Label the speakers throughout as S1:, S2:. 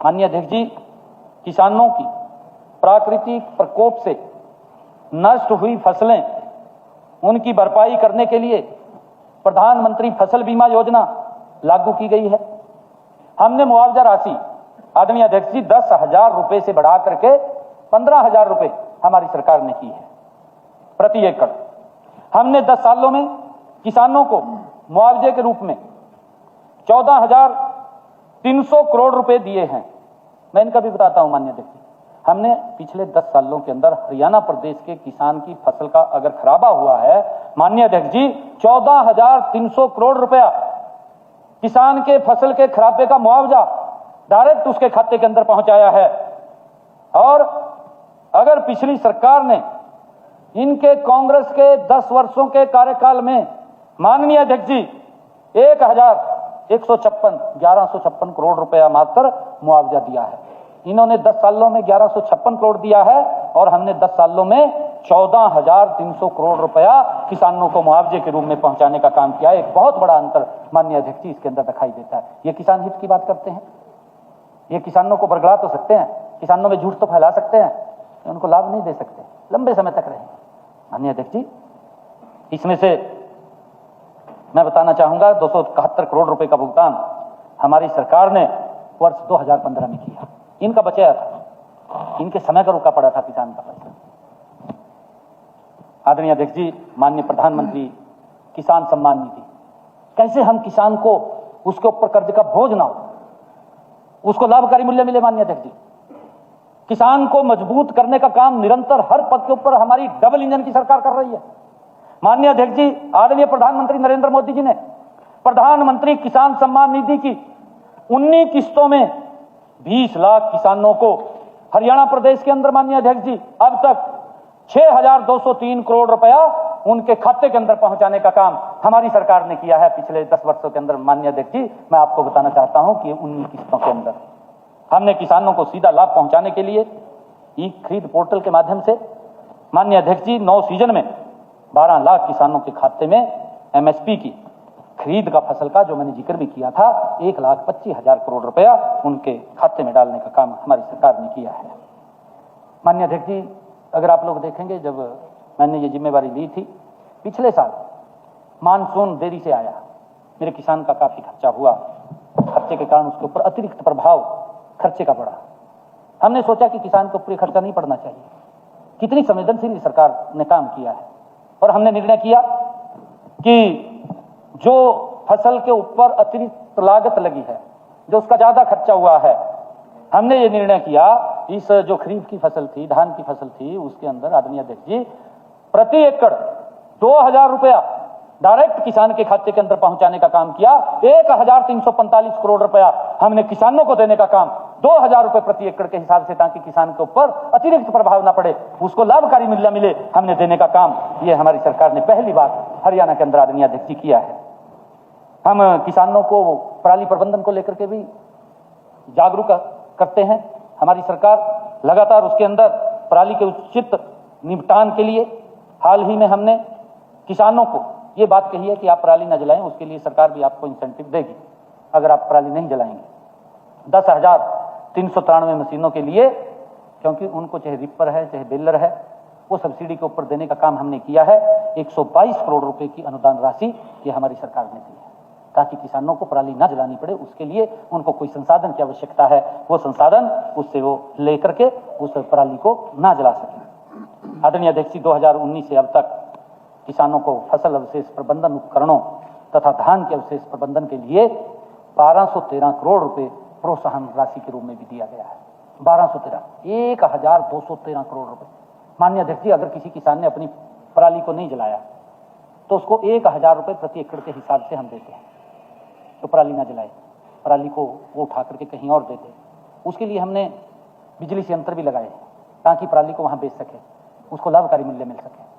S1: माननीय अध्यक्ष जी, किसानों की प्राकृतिक प्रकोप से नष्ट हुई फसलें, उनकी भरपाई करने के लिए प्रधानमंत्री फसल बीमा योजना लागू की गई है। हमने मुआवजा राशि आदरणीय अध्यक्ष जी 10,000 रुपए से बढ़ा करके 15,000 रुपए हमारी सरकार ने की है प्रति एकड़। हमने 10 सालों में किसानों को मुआवजे के रूप में 14,300 करोड़ रुपए दिए हैं। मैं इनका भी बताता हूं माननीय अध्यक्ष जी, हमने पिछले 10 सालों के अंदर हरियाणा प्रदेश के किसान की फसल का अगर खराबा हुआ है माननीय अध्यक्ष जी 14,300 करोड़ रुपया किसान के फसल के खराबे का मुआवजा डायरेक्ट उसके खाते के अंदर पहुंचाया है। और अगर पिछली सरकार ने इनके कांग्रेस के 10 वर्षों के कार्यकाल में माननीय अध्यक्ष जी 1156 करोड़ रुपया मात्र मुआवजा दिया है। इन्होंने 10 सालों में 1156 करोड़ दिया है और हमने 10 सालों में 14,300 करोड़ रुपया किसानों को मुआवजे के रूप में पहुंचाने का काम किया है। एक बहुत बड़ा अंतर माननीय अध्यक्ष जी इसके अंदर दिखाई देता है। ये किसान हित की बात करते हैं, ये किसानों को बरगला तो सकते हैं, किसानों में झूठ तो फैला सकते हैं, उनको लाभ नहीं दे सकते, लंबे समय तक रहेंगे। माननीय अध्यक्ष जी, इसमें से मैं बताना चाहूंगा 271 करोड़ रुपए का भुगतान हमारी सरकार ने वर्ष 2015 में किया। इनका बचाया था, इनके समय का रुका पड़ा था किसान का पैसा। आदरणीय अध्यक्ष जी, माननीय प्रधानमंत्री किसान सम्मान निधि, कैसे हम किसान को उसके ऊपर कर्ज का बोझ ना हो, उसको लाभकारी मूल्य मिले। माननीय अध्यक्ष जी, किसान को मजबूत करने का काम निरंतर हर पद के ऊपर हमारी डबल इंजन की सरकार कर रही है। माननीय अध्यक्ष जी, आदरणीय प्रधानमंत्री नरेंद्र मोदी जी ने प्रधानमंत्री किसान सम्मान निधि की 19 किस्तों में 20 लाख किसानों को हरियाणा प्रदेश के अंदर माननीय अध्यक्ष जी अब तक 6,203 करोड़ रुपया उनके खाते के अंदर पहुंचाने का काम हमारी सरकार ने किया है पिछले 10 वर्षों के अंदर। माननीय अध्यक्ष जी, मैं आपको बताना चाहता हूं कि 19 किस्तों के अंदर हमने किसानों को सीधा लाभ पहुंचाने के लिए ई खरीद पोर्टल के माध्यम से माननीय अध्यक्ष जी 9 सीजन में 12 लाख किसानों के खाते में एमएसपी की खरीद का फसल का जो मैंने जिक्र भी किया था 1,25,000 करोड़ रुपया उनके खाते में डालने का काम हमारी सरकार ने किया है। माननीय अध्यक्ष जी, अगर आप लोग देखेंगे, जब मैंने ये जिम्मेवारी ली थी पिछले साल मानसून देरी से आया, मेरे किसान का काफी खर्चा हुआ, खर्चे के कारण उसके ऊपर अतिरिक्त प्रभाव खर्चे का पड़ा। हमने सोचा कि किसान को पूरी खर्चा नहीं पड़ना चाहिए। कितनी संवेदनशील सरकार ने काम किया है और हमने निर्णय किया कि जो फसल के ऊपर अतिरिक्त लागत लगी है, जो उसका ज्यादा खर्चा हुआ है, हमने ये निर्णय किया इस जो खरीफ की फसल थी, धान की फसल थी, उसके अंदर आदरणीय अध्यक्ष जी प्रति एकड़ 2,000 रुपया डायरेक्ट किसान के खाते के अंदर पहुंचाने का काम किया। 1,345 करोड़ रुपया हमने किसानों को देने का काम 2,000 रुपए प्रति एकड़ के हिसाब से, ताकि किसान के ऊपर अतिरिक्त प्रभाव ना पड़े, उसको लाभकारी मूल्य मिले, हमने देने का काम ये हमारी सरकार ने पहली बार हरियाणा के अंदर आदरणीय अध्यक्ष जी किया है। हम किसानों को पराली प्रबंधन को लेकर के भी जागरूक करते हैं। हमारी सरकार लगातार उसके अंदर पराली के उचित निपटान के लिए हाल ही में हमने किसानों को ये बात कही है कि आप पराली न जलाएं, उसके लिए सरकार भी आपको इंसेंटिव देगी अगर आप पराली नहीं जलाएंगे। 10,393 मशीनों के लिए, क्योंकि उनको चाहे रिपर है चाहे बेलर है, वो सब्सिडी के ऊपर देने का काम हमने किया है। 122 करोड़ रुपए की अनुदान राशि ये हमारी सरकार ने दी है, ताकि किसानों को पराली न जलानी पड़े। उसके लिए उनको कोई संसाधन की आवश्यकता है, वो संसाधन उससे वो लेकर के उस पराली को ना जला सके। आदरणीय अध्यक्ष जी, 2019 से अब तक किसानों को फसल अवशेष प्रबंधन उपकरणों तथा धान के अवशेष प्रबंधन के लिए 1213 करोड़ रुपए प्रोत्साहन राशि के रूप में भी दिया गया है। 1,213 करोड़ रुपए। माननीय अध्यक्ष जी, अगर किसी किसान ने अपनी पराली को नहीं जलाया तो उसको 1,000 रुपए प्रति एकड़ के हिसाब से हम देते हैं। तो पराली ना जलाए, पराली को वो उठा करके कहीं और दे दे, उसके लिए हमने बिजली संयंत्र भी लगाए ताकि पराली को वहां बेच सके, उसको लाभकारी मूल्य मिल सके,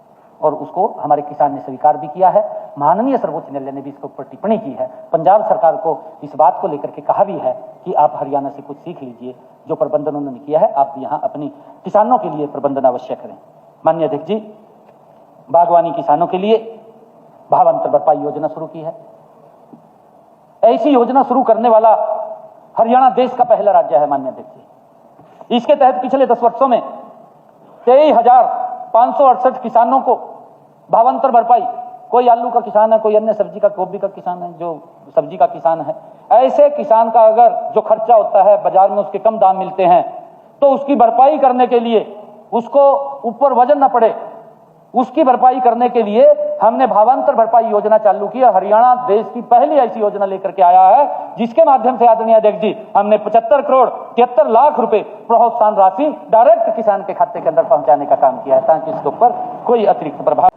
S1: और उसको हमारे किसान ने स्वीकार भी किया है। माननीय सर्वोच्च न्यायालय ने भी इसके ऊपर टिप्पणी की है। पंजाब सरकार को इस बात को लेकर के कहा भी है कि आप हरियाणा से कुछ सीख लीजिए, जो प्रबंधन उन्होंने किया है आप यहाँ अपनी किसानों के लिए प्रबंधन अवश्य करें। माननीय अध्यक्ष जी, बागवानी किसानों के लिए भावांतर भरपाई योजना शुरू की है। ऐसी योजना शुरू करने वाला हरियाणा देश का पहला राज्य है माननीय अध्यक्ष जी। इसके तहत पिछले 10 वर्षों में 23,568 किसानों को भावांतर भरपाई, कोई आलू का किसान है, कोई अन्य सब्जी का, गोभी का किसान है, जो सब्जी का किसान है, ऐसे किसान का अगर जो खर्चा होता है बाजार में उसके कम दाम मिलते हैं तो उसकी भरपाई करने के लिए, उसको ऊपर वजन न पड़े, उसकी भरपाई करने के लिए हमने भावांतर भरपाई योजना चालू की। हरियाणा देश की पहली ऐसी योजना लेकर के आया है जिसके माध्यम से आदरणीय अध्यक्ष जी हमने 75 करोड़ 73 लाख रुपए प्रोत्साहन राशि डायरेक्ट किसान के खाते के अंदर पहुंचाने का काम किया है, ताकि इसके ऊपर कोई अतिरिक्त प्रभाव।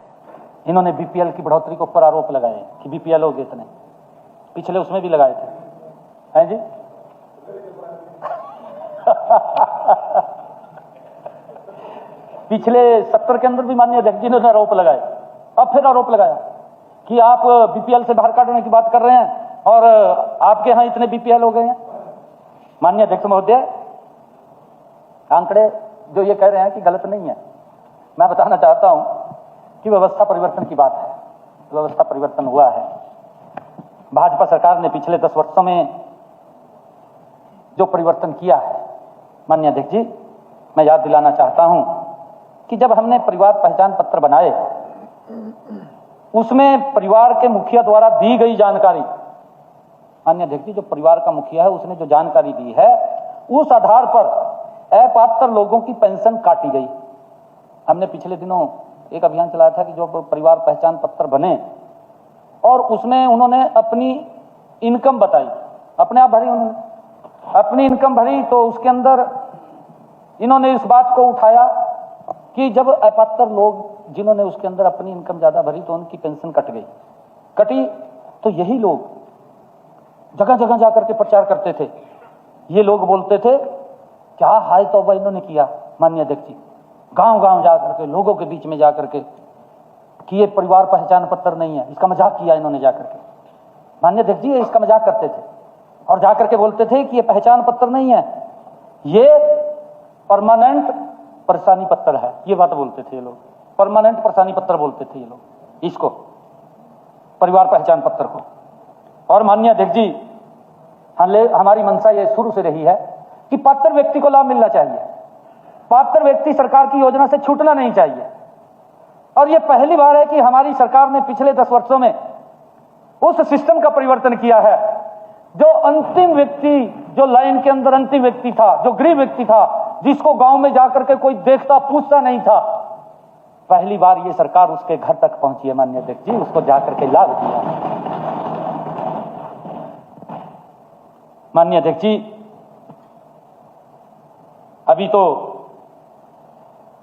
S1: इन्होंने बीपीएल की बढ़ोतरी के ऊपर आरोप लगाए कि बीपीएल हो गए इतने, पिछले उसमें भी लगाए थे, हैं जी? पिछले 70 के अंदर भी माननीय अध्यक्ष जी ने आरोप लगाए, अब फिर आरोप लगाया कि आप बीपीएल से बाहर काटने की बात कर रहे हैं और आपके यहां इतने बीपीएल हो गए हैं। माननीय अध्यक्ष महोदय, आंकड़े जो ये कह रहे हैं कि गलत नहीं है, मैं बताना चाहता हूं कि व्यवस्था परिवर्तन की बात है, व्यवस्था परिवर्तन हुआ है। भाजपा सरकार ने पिछले 10 वर्षों में जो परिवर्तन किया है माननीय अध्यक्ष जी, मैं याद दिलाना चाहता हूं कि जब हमने परिवार पहचान पत्र बनाए, उसमें परिवार के मुखिया द्वारा दी गई जानकारी, माननीय अध्यक्ष जी जो परिवार का मुखिया है उसने जो जानकारी दी है उस आधार पर अपात्र लोगों की पेंशन काटी गई। हमने पिछले दिनों एक अभियान चलाया था कि जो परिवार पहचान पत्र बने और उसमें उन्होंने अपनी इनकम बताई, अपने आप भरी, उन्होंने अपनी इनकम भरी, तो उसके अंदर इन्होंने इस बात को उठाया कि जब अपात्र लोग जिन्होंने उसके अंदर अपनी इनकम ज्यादा भरी तो उनकी पेंशन कटी, तो यही लोग जगह जगह जाकर के प्रचार करते थे। ये लोग बोलते थे क्या हाय तौबा इन्होंने किया माननीय अध्यक्ष जी, गांव गांव जाकर के लोगों के बीच में जाकर के कि ये परिवार पहचान पत्र नहीं है, इसका मजाक किया इन्होंने जाकर के। माननीय अध्यक्ष जी इसका मजाक करते थे और जाकर के बोलते थे कि ये पहचान पत्र नहीं है, ये परमानेंट परेशानी पत्र है, ये बात बोलते थे ये लोग, परमानेंट परेशानी पत्र बोलते थे ये लोग इसको, परिवार पहचान पत्र को। और माननीय अध्यक्ष जी हमारी मंशा ये शुरू से रही है कि पात्र व्यक्ति को लाभ मिलना चाहिए, पात्र व्यक्ति सरकार की योजना से छूटना नहीं चाहिए। और ये पहली बार है कि हमारी सरकार ने पिछले 10 वर्षों में उस सिस्टम का परिवर्तन किया है जो अंतिम व्यक्ति, जो लाइन के अंदर अंतिम व्यक्ति था, जो गरीब व्यक्ति था, जिसको गांव में जाकर के कोई देखता पूछता नहीं था, पहली बार ये सरकार उसके घर तक पहुंची है माननीय अध्यक्ष जी, उसको जाकर के लाभ दिया। माननीय अध्यक्ष जी अभी तो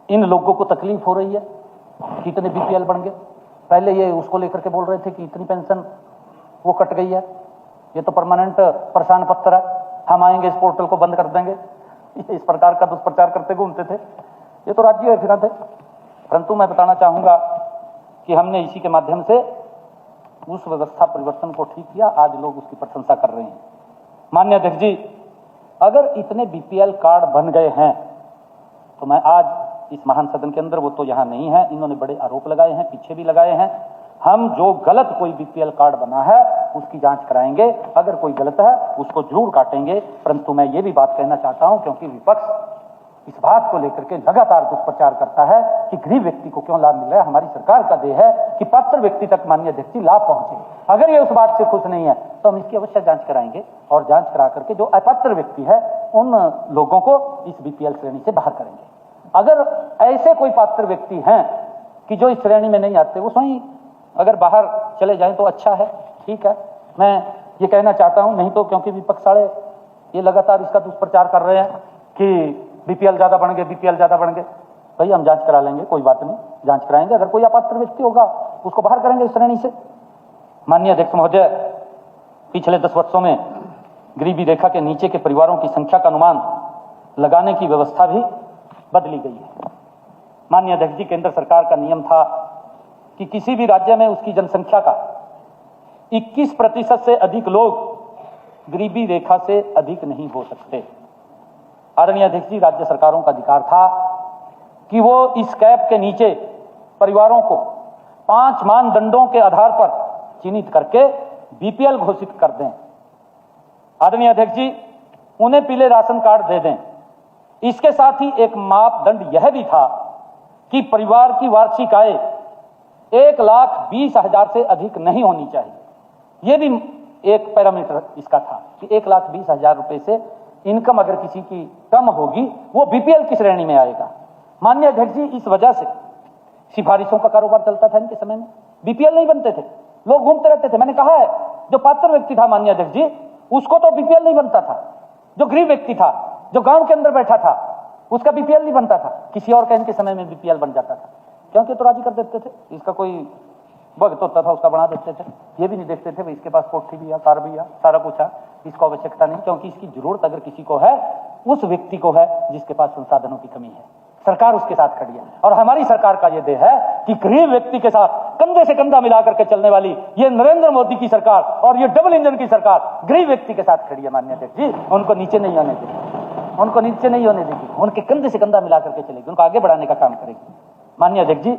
S1: इन लोगों को तकलीफ हो रही है कि इतने बीपीएल बन गए, पहले ये उसको लेकर के बोल रहे थे कि इतनी पेंशन वो कट गई है, ये तो परमानेंट परेशान पत्र है, हम आएंगे इस पोर्टल को बंद कर देंगे, इस प्रकार का दुष्प्रचार करते घूमते थे। ये तो राज्य फिर थे। परंतु मैं बताना चाहूंगा कि हमने इसी के माध्यम से उस व्यवस्था परिवर्तन को ठीक किया, आज लोग उसकी प्रशंसा कर रहे हैं। माननीय अध्यक्ष जी अगर इतने बीपीएल कार्ड बन गए हैं तो मैं आज इस महान सदन के अंदर, वो तो यहाँ नहीं है, इन्होंने बड़े आरोप लगाए हैं, पीछे भी लगाए हैं, हम जो गलत कोई बीपीएल कार्ड बना है उसकी जांच कराएंगे, अगर कोई गलत है उसको जरूर काटेंगे। परंतु मैं ये भी बात कहना चाहता हूं क्योंकि विपक्ष इस बात को लेकर के लगातार दुष्प्रचार करता है कि गरीब व्यक्ति को क्यों लाभ मिल रहा है, हमारी सरकार का देह है कि पात्र व्यक्ति तक माननीय अध्यक्ष जी लाभ पहुंचे। अगर ये उस बात से खुश नहीं है तो हम इसकी अवश्य जांच कराएंगे और जांच करा करके जो अपात्र व्यक्ति है उन लोगों को इस बीपीएल श्रेणी से बाहर करेंगे। अगर ऐसे कोई पात्र व्यक्ति हैं कि जो इस श्रेणी में नहीं आते, वो स्वयं अगर बाहर चले जाएं तो अच्छा है, ठीक है, मैं ये कहना चाहता हूं। नहीं तो क्योंकि विपक्ष वाले ये लगातार इसका दुष्प्रचार कर रहे हैं कि बीपीएल ज्यादा बढ़ गए, बीपीएल ज्यादा बढ़ गए, भाई हम जांच करा लेंगे, कोई बात नहीं, जांच कराएंगे, अगर कोई अपात्र व्यक्ति होगा उसको बाहर करेंगे इस श्रेणी से। माननीय अध्यक्ष महोदय पिछले 10 वर्षों में गरीबी रेखा के नीचे के परिवारों की संख्या का अनुमान लगाने की व्यवस्था भी बदली गई है। माननीय अध्यक्ष जी केंद्र सरकार का नियम था कि किसी भी राज्य में उसकी जनसंख्या का 21% से अधिक लोग गरीबी रेखा से अधिक नहीं हो सकते। आदरणीय अध्यक्ष जी राज्य सरकारों का अधिकार था कि वो इस कैप के नीचे परिवारों को 5 मानदंडों के आधार पर चिन्हित करके बीपीएल घोषित कर दें। आदरणीय अध्यक्ष जी उन्हें पीले राशन कार्ड दे दें। इसके साथ ही एक मापदंड यह भी था कि परिवार की वार्षिक आय 1,20,000 से अधिक नहीं होनी चाहिए। यह भी एक पैरामीटर इसका था कि 1,20,000 रुपए से इनकम अगर किसी की कम होगी वो बीपीएल की श्रेणी में आएगा। माननीय अध्यक्ष जी, इस वजह से सिफारिशों का कारोबार चलता था इनके समय में, बीपीएल नहीं बनते थे, लोग घूमते रहते थे। मैंने कहा है, जो पात्र व्यक्ति था माननीय अध्यक्ष जी, उसको तो बीपीएल नहीं बनता था। जो गरीब व्यक्ति था, जो गांव के अंदर बैठा था, उसका बीपीएल नहीं बनता था। किसी और का इनके समय में बीपीएल बन जाता था, क्योंकि तो राजी कर देते थे। इसका कोई वक्त होता था, उसका बना देते थे। ये भी नहीं देखते थे भाई इसके पास कोठी भी है, कार भी है, सारा कुछ है, इसको आवश्यकता नहीं, क्योंकि इसकी जरूरत अगर किसी को है, उस व्यक्ति को है जिसके पास संसाधनों की कमी है। सरकार उसके साथ खड़ी है और हमारी सरकार का यह देह है कि गरीब व्यक्ति के साथ कंधे से कंधा मिलाकर के चलने वाली ये नरेंद्र मोदी की सरकार और ये डबल इंजन की सरकार गरीब व्यक्ति के साथ खड़ी है। माननीय अध्यक्ष जी, उनको नीचे नहीं होने देगी, उनको नीचे नहीं होने देगी, उनके कंधे से कंधा मिलाकर के चलेगी, उनको आगे बढ़ाने का काम करेगी। माननीय अध्यक्ष जी,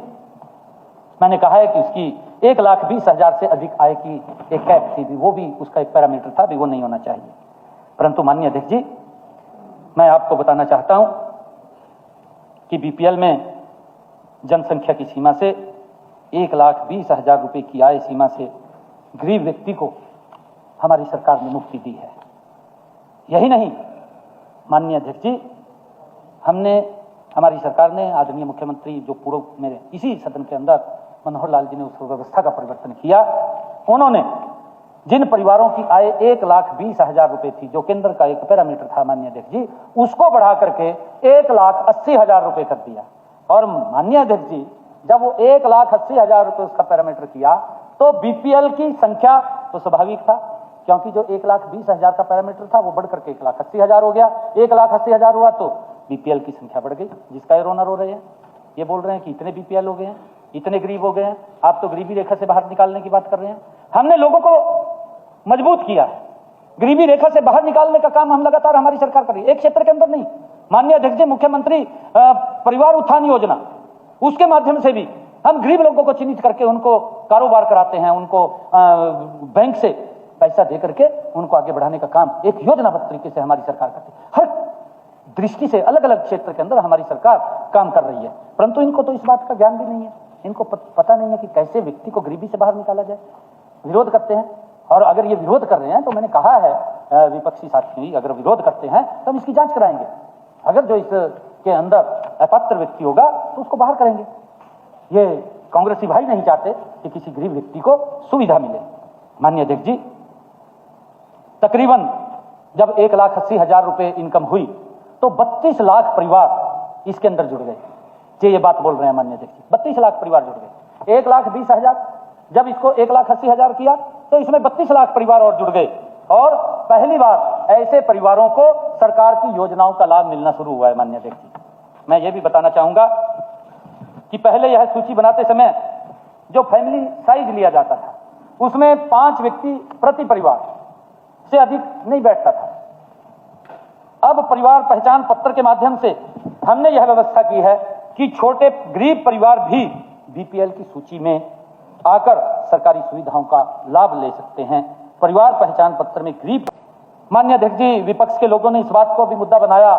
S1: मैंने कहा है कि उसकी 1,20,000 से अधिक आय की एक कैप थी, वो भी उसका एक पैरामीटर था, भी वो नहीं होना चाहिए। परंतु माननीय अध्यक्ष जी, मैं आपको बताना चाहता हूं कि बीपीएल में जनसंख्या की सीमा से 1,20,000 रुपए की आय सीमा से गरीब व्यक्ति को हमारी सरकार ने मुक्ति दी है। यही नहीं माननीय अध्यक्ष जी, हमारी सरकार ने, आदरणीय मुख्यमंत्री जो पूर्व मेरे इसी सदन के अंदर मनोहर लाल जी ने उस व्यवस्था का परिवर्तन किया। उन्होंने जिन परिवारों की आय 1,20,000 रुपए थी, जो केंद्र का एक पैरामीटर था माननीय अध्यक्ष जी, उसको बढ़ा करके 1,80,000 रुपए कर दिया। और माननीय अध्यक्ष जी, जब वो 1,80,000 रुपए उसका पैरामीटर किया तो बीपीएल की संख्या तो स्वाभाविक था, क्योंकि जो 1,20,000 का पैरामीटर था वो बढ़ करके 1,80,000 हो गया। 1,80,000 हुआ तो बीपीएल की संख्या बढ़ गई, जिसका ये रोना रो रहे हैं। ये बोल रहे हैं कि इतने बीपीएल हो गए हैं, इतने गरीब हो गए हैं, आप तो गरीबी रेखा से बाहर निकालने की बात कर रहे हैं। हमने लोगों को मजबूत किया है, गरीबी रेखा से बाहर निकालने का काम हम लगातार हमारी सरकार कर रही है। एक क्षेत्र के अंदर नहीं, माननीय अध्यक्ष जी, मुख्यमंत्री परिवार उत्थान योजना, उसके माध्यम से भी हम गरीब लोगों को चिन्हित करके उनको कारोबार कराते हैं, उनको बैंक से पैसा दे करके उनको आगे बढ़ाने का काम एक योजनाबद्ध तरीके से हमारी सरकार करती है। हर दृष्टि से अलग अलग क्षेत्र के अंदर हमारी सरकार काम कर रही है, परंतु इनको तो इस बात का ज्ञान भी नहीं है। इनको पता नहीं है कि कैसे व्यक्ति को गरीबी से बाहर निकाला जाए। विरोध करते हैं, और अगर ये विरोध कर रहे हैं तो मैंने कहा है विपक्षी साथी, अगर विरोध करते हैं तो हम इसकी जांच कराएंगे। अगर जो इसके अंदर अपात्र व्यक्ति होगा तो उसको बाहर करेंगे। ये कांग्रेसी भाई नहीं चाहते कि किसी गरीब व्यक्ति को सुविधा मिले। माननीय अध्यक्ष जी, तकरीबन जब 1,80,000 रुपए इनकम हुई तो 32 लाख परिवार इसके अंदर जुड़ गए। ये बात बोल रहे हैं माननीय अध्यक्ष जी, 32 लाख परिवार जुड़ गए। 1,20,000 जब इसको 1,80,000 किया तो इसमें 32 लाख परिवार और जुड़ गए, और पहली बार ऐसे परिवारों को सरकार की योजनाओं का लाभ मिलना शुरू हुआ है। माननीय अध्यक्ष जी, मैं ये भी बताना चाहूंगा कि पहले यह सूची बनाते समय जो फैमिली साइज लिया जाता था उसमें 5 व्यक्ति प्रति परिवार से अधिक नहीं बैठता था। अब परिवार पहचान पत्र के माध्यम से हमने यह व्यवस्था की है कि छोटे गरीब परिवार भी बीपीएल की सूची में आकर सरकारी सुविधाओं का लाभ ले सकते हैं। परिवार पहचान पत्र में गरीब। माननीय अध्यक्ष जी, विपक्ष के लोगों ने इस बात को भी मुद्दा बनाया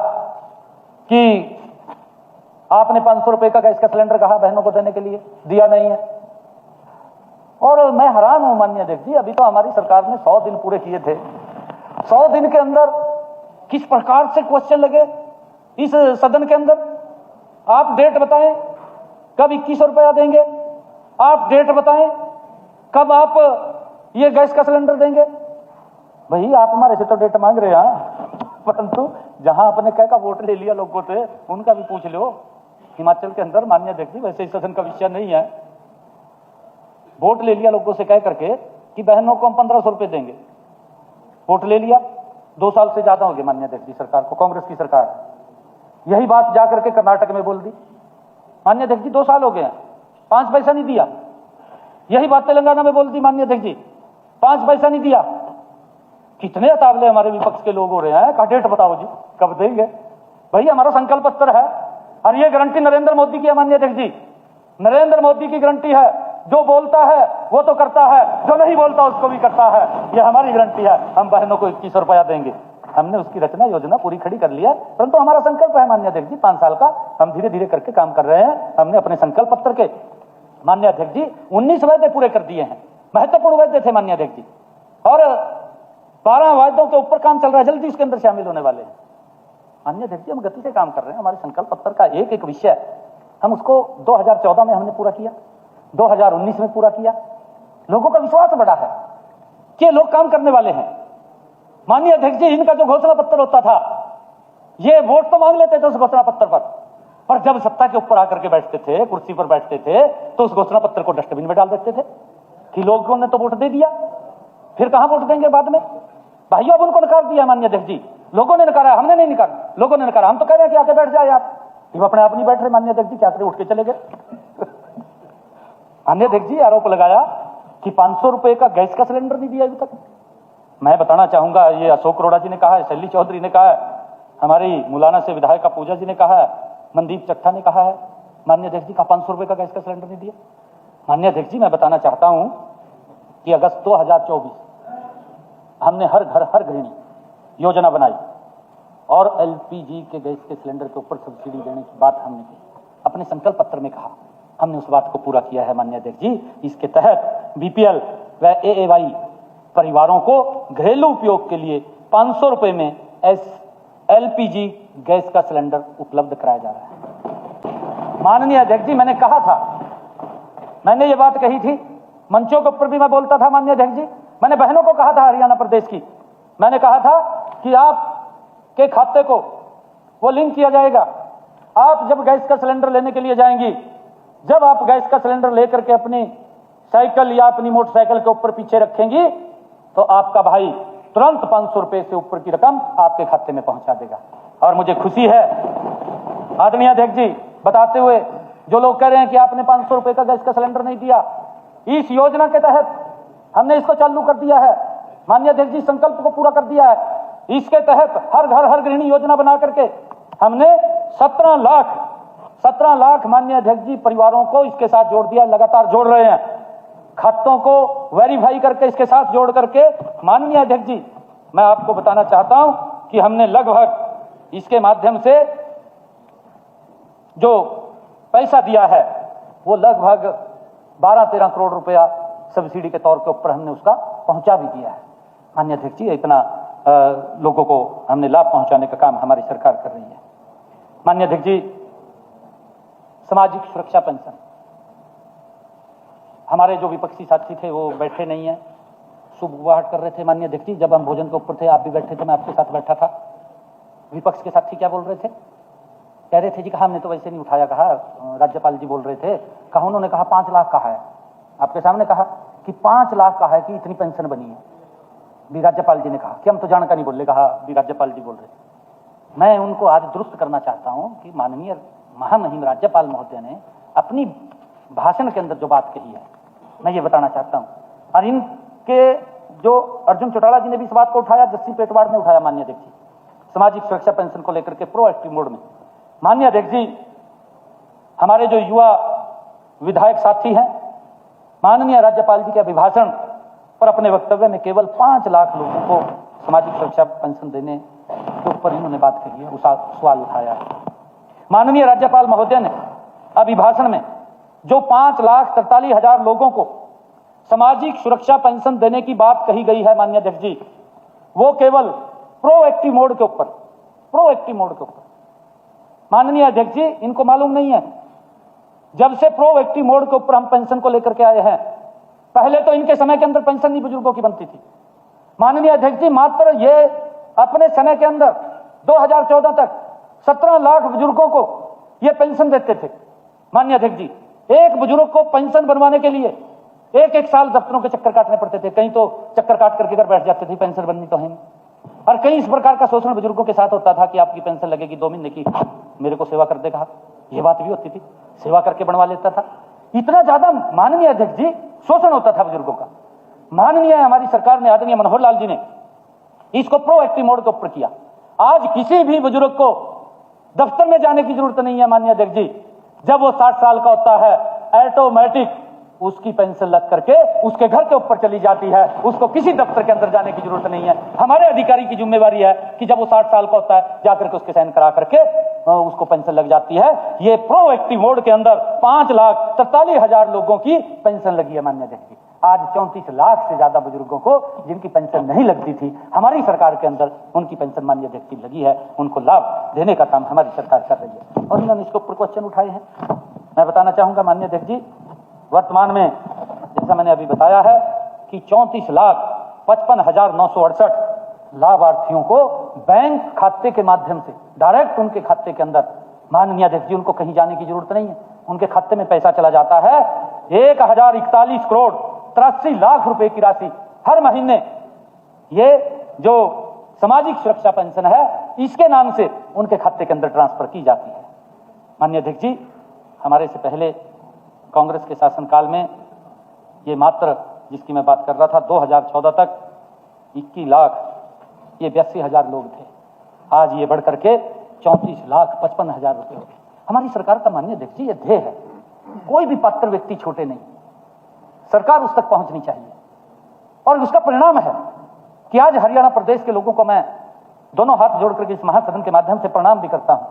S1: कि आपने 500 रुपए का गैस का सिलेंडर कहा बहनों को देने के लिए, दिया नहीं है। और मैं हैरान हूं माननीय अध्यक्ष जी, अभी तो हमारी सरकार ने 100 दिन पूरे किए थे। 100 दिन के अंदर किस प्रकार से क्वेश्चन लगे इस सदन के अंदर। आप डेट बताएं कब 2100 रुपया देंगे, आप डेट बताएं कब आप ये गैस का सिलेंडर देंगे। भाई आप हमारे से तो डेट मांग रहे हैं, परंतु जहां आपने कह का वोट ले लिया लोगों से उनका भी पूछ लो। हिमाचल के अंदर माननीय अध्यक्ष जी, वैसे इस सदन का विषय नहीं है, वोट ले लिया लोगों से कह करके कि बहनों को हम 1500 रुपए देंगे। वोट ले लिया, 2 साल से ज्यादा हो गए माननीय अध्यक्ष जी सरकार को, कांग्रेस की सरकार। यही बात जाकर के कर्नाटक में बोल दी। माननीय अध्यक्ष जी 2 साल हो गए हैं, 5 पैसा नहीं दिया। यही बात तेलंगाना में बोल दी माननीय अध्यक्ष जी, 5 पैसा नहीं दिया। कितने अतावले हमारे विपक्ष के लोग हो रहे हैं, का डेट बताओ जी कब देंगे। भाई हमारा संकल्प पत्र है और ये गारंटी नरेंद्र मोदी की है माननीय अध्यक्ष जी, नरेंद्र मोदी की गारंटी है। जो बोलता है वो तो करता है, जो नहीं बोलता उसको भी करता है। ये हमारी गारंटी है, हम बहनों को 2100 रुपया देंगे। हमने उसकी रचना योजना पूरी खड़ी कर लिया, परंतु हमारा संकल्प है माननीय अध्यक्ष जी 5 साल का, हम धीरे धीरे करके काम कर रहे हैं। हमने अपने संकल्प पत्र के माननीय अध्यक्ष जी 19 वायदे पूरे कर दिए हैं, महत्वपूर्ण वायदे थे माननीय अध्यक्ष जी, और 12 वायदों के ऊपर काम चल रहा है, जल्दी इसके अंदर शामिल होने वाले हैं। माननीय अध्यक्ष जी हम गति से काम कर रहे हैं। हमारे संकल्प पत्र का एक एक विषय हम उसको 2014 में हमने पूरा किया, 2019 में पूरा किया। लोगों का विश्वास बढ़ा है कि लोग काम करने वाले हैं। माननीय अध्यक्ष जी इनका जो घोषणा पत्र होता था, ये वोट तो मांग लेते थे उस घोषणा पत्र पर जब सत्ता के ऊपर आकर के बैठते थे, कुर्सी पर बैठते थे, तो उस घोषणा पत्र को डस्टबिन में डाल देते थे कि लोगों ने तो वोट दे दिया, फिर कहां वोट देंगे बाद में। भाइयों अब उनको नकार दिया माननीय अध्यक्ष जी, लोगों ने नकारा, हमने नहीं नकारा, लोगों ने नकारा। हम तो कह रहे हैं कि आके बैठ जाए आप, हम अपने आप नहीं बैठ रहे माननीय अध्यक्ष जी, क्या करें, उठ के चले गए। माननीय अध्यक्ष जी आरोप लगाया कि 500 रुपए का गैस का सिलेंडर नहीं दिया अभी तक। मैं बताना चाहूंगा, ये अशोक अरोड़ा जी ने कहा है, शैली चौधरी ने कहा है, हमारी मुलाना से विधायक पूजा जी ने कहा है, मनदीप चट्टा ने कहा है माननीय अध्यक्ष जी का 500 रुपए का गैस का सिलेंडर नहीं दिया। माननीय अध्यक्ष जी मैं बताना चाहता हूं कि अगस्त 2024 हमने हर घर हर गृहिणी योजना बनाई और एलपीजी के गैस के सिलेंडर के ऊपर सब्सिडी देने की बात हमने की, अपने संकल्प पत्र में कहा, हमने उस बात को पूरा किया है माननीय अध्यक्ष जी। इसके तहत बीपीएल व एएवाई परिवारों को घरेलू उपयोग के लिए 500 रुपए में एलपीजी गैस का सिलेंडर उपलब्ध कराया जा रहा है। माननीय अध्यक्ष जी मैंने कहा था, मैंने ये बात कही थी, मंचों के ऊपर भी मैं बोलता था माननीय अध्यक्ष जी, मैंने बहनों को कहा था हरियाणा प्रदेश की, मैंने कहा था कि आपके खाते को वो लिंक किया जाएगा। आप जब गैस का सिलेंडर लेने के लिए जाएंगी, जब आप गैस का सिलेंडर लेकर के अपनी साइकिल या अपनी मोटरसाइकिल के ऊपर पीछे रखेंगी, तो आपका भाई तुरंत 500 रुपए से ऊपर की रकम आपके खाते में पहुंचा देगा। और मुझे खुशी है आदरणीय अध्यक्ष जी बताते हुए, जो लोग कह रहे हैं कि आपने 500 रुपए का गैस का सिलेंडर नहीं दिया, इस योजना के तहत हमने इसको चालू कर दिया है माननीय अध्यक्ष जी, संकल्प को पूरा कर दिया है। इसके तहत हर घर हर गृहिणी योजना बना करके हमने 17 लाख माननीय अध्यक्ष जी परिवारों को इसके साथ जोड़ दिया, लगातार जोड़ रहे हैं, खातों को वेरीफाई करके इसके साथ जोड़ करके। माननीय अध्यक्ष जी मैं आपको बताना चाहता हूं कि हमने लगभग इसके माध्यम से जो पैसा दिया है वो लगभग 12-13 करोड़ रुपया सब्सिडी के तौर के ऊपर हमने उसका पहुंचा भी दिया है। माननीय अध्यक्ष जी इतना लोगों को हमने लाभ पहुंचाने का काम हमारी सरकार कर रही है। माननीय अध्यक्ष जी सामाजिक सुरक्षा पेंशन, हमारे जो विपक्षी साथी थे वो बैठे नहीं है, सुबुगाहट कर रहे थे माननीय अध्यक्ष जी, जब हम भोजन के ऊपर थे आप भी बैठे थे, मैं आपके साथ बैठा था। विपक्ष के साथी क्या बोल रहे थे, कह रहे थे जी कहा हमने तो वैसे नहीं उठाया, कहा राज्यपाल जी बोल रहे थे, कहा उन्होंने कहा 5 लाख कहा है, आपके सामने कहा कि 5 लाख कहा है कि इतनी पेंशन बनी है। भी राज्यपाल जी ने कहा कि हम तो जानकर नहीं बोल रहे, कहा भी राज्यपाल जी बोल रहे। मैं उनको आज दुरुस्त करना चाहता हूं कि माननीय महामहिम राज्यपाल महोदय ने अपनी भाषण के अंदर जो बात कही है मैं ये बताना चाहता हूं, और इनके जो अर्जुन चौटाला जी ने भी इस बात को उठाया, जस्सी पेटवाड़ ने उठाया माननीय अध्यक्ष जी, सामाजिक सुरक्षा पेंशन को लेकर के प्रोएक्टिव मोड में। माननीय अध्यक्ष जी हमारे जो युवा विधायक साथी हैं, माननीय राज्यपाल जी के अभिभाषण पर अपने वक्तव्य में केवल 5 लाख लोगों को सामाजिक सुरक्षा पेंशन देने के ऊपर इन्होंने बात कही है, सवाल उठाया है। माननीय राज्यपाल महोदय ने अभिभाषण में जो 5,43,000 लोगों को सामाजिक सुरक्षा पेंशन देने की बात कही गई है माननीय अध्यक्ष जी, वो केवल प्रोएक्टिव मोड के ऊपर। माननीय अध्यक्ष जी इनको मालूम नहीं है, जब से प्रोएक्टिव मोड के ऊपर हम पेंशन को लेकर के आए हैं, पहले तो इनके समय के अंदर पेंशन नहीं बुजुर्गों की बनती थी। माननीय अध्यक्ष जी मात्र ये अपने समय के अंदर 2014 तक 17 लाख बुजुर्गों को ये पेंशन देते थे। माननीय अध्यक्ष जी एक बुजुर्ग को पेंशन बनवाने के लिए एक साल दफ्तरों के चक्कर काटने पड़ते थे, कहीं तो चक्कर काट करके घर बैठ जाते थे, पेंशन बननी तो है नहीं। और कई इस प्रकार का शोषण बुजुर्गों के साथ होता था कि आपकी पेंशन लगेगी 2 महीने की, मेरे को सेवा कर दे कहा, यह बात भी होती थी, सेवा करके बनवा लेता था। इतना ज्यादा माननीय अध्यक्ष जी शोषण होता था बुजुर्गों का। माननीय हमारी सरकार ने, आदरणीय मनोहर लाल जी ने इसको प्रोएक्टिव मोड के ऊपर किया। आज किसी भी बुजुर्ग को दफ्तर में जाने की जरूरत नहीं है माननीय अध्यक्ष जी, जब वो 60 साल का होता है ऑटोमेटिक उसकी पेंशन लग करके उसके घर के ऊपर चली जाती है, उसको किसी दफ्तर के अंदर जाने की जरूरत नहीं है। हमारे अधिकारी की जिम्मेवारी है कि जब वो 60 साल का होता है जाकर के उसके साइन करा करके उसको पेंशन लग जाती है। ये प्रोएक्टिव मोड के अंदर 5,43,000 लोगों की पेंशन लगी है माननीय अध्यक्ष जी। आज 34 लाख से ज्यादा बुजुर्गों को जिनकी पेंशन नहीं लगती थी, हमारी सरकार के अंदर उनकी पेंशन माननीय अध्यक्ष जी लगी है। उनको लाभ देने का काम हमारी सरकार कर रही है और इन्होंने इसके ऊपर क्वेश्चन उठाए हैं। मैं बताना चाहूंगा माननीय अध्यक्ष जी, वर्तमान में जैसा मैंने अभी बताया है कि 34,55,968 लाभार्थियों को बैंक खाते के माध्यम से डायरेक्ट उनके खाते के अंदर, माननीय अध्यक्ष जी, उनको कहीं जाने की जरूरत नहीं है, उनके खाते में पैसा चला जाता है। 1,041 करोड़ 83 लाख रुपए की राशि हर महीने ये जो सामाजिक सुरक्षा पेंशन है इसके नाम से उनके खाते के अंदर ट्रांसफर की जाती है। माननीय अध्यक्ष जी, हमारे से पहले कांग्रेस के शासनकाल में ये मात्र जिसकी मैं बात कर रहा था 2014 तक 21,82,000 लोग थे। आज ये बढ़ करके 34,55,000 रुपए हो गए। हमारी सरकार का माननीय अध्यक्ष जी ये ध्येय है, कोई भी पात्र व्यक्ति छोटे नहीं, सरकार उस तक पहुंचनी चाहिए। और उसका परिणाम है कि आज हरियाणा प्रदेश के लोगों को मैं दोनों हाथ जोड़ करके इस महासदन के माध्यम से प्रणाम भी करता हूं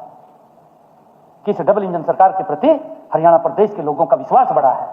S1: कि इस डबल इंजन सरकार के प्रति हरियाणा प्रदेश के लोगों का विश्वास बढ़ा है।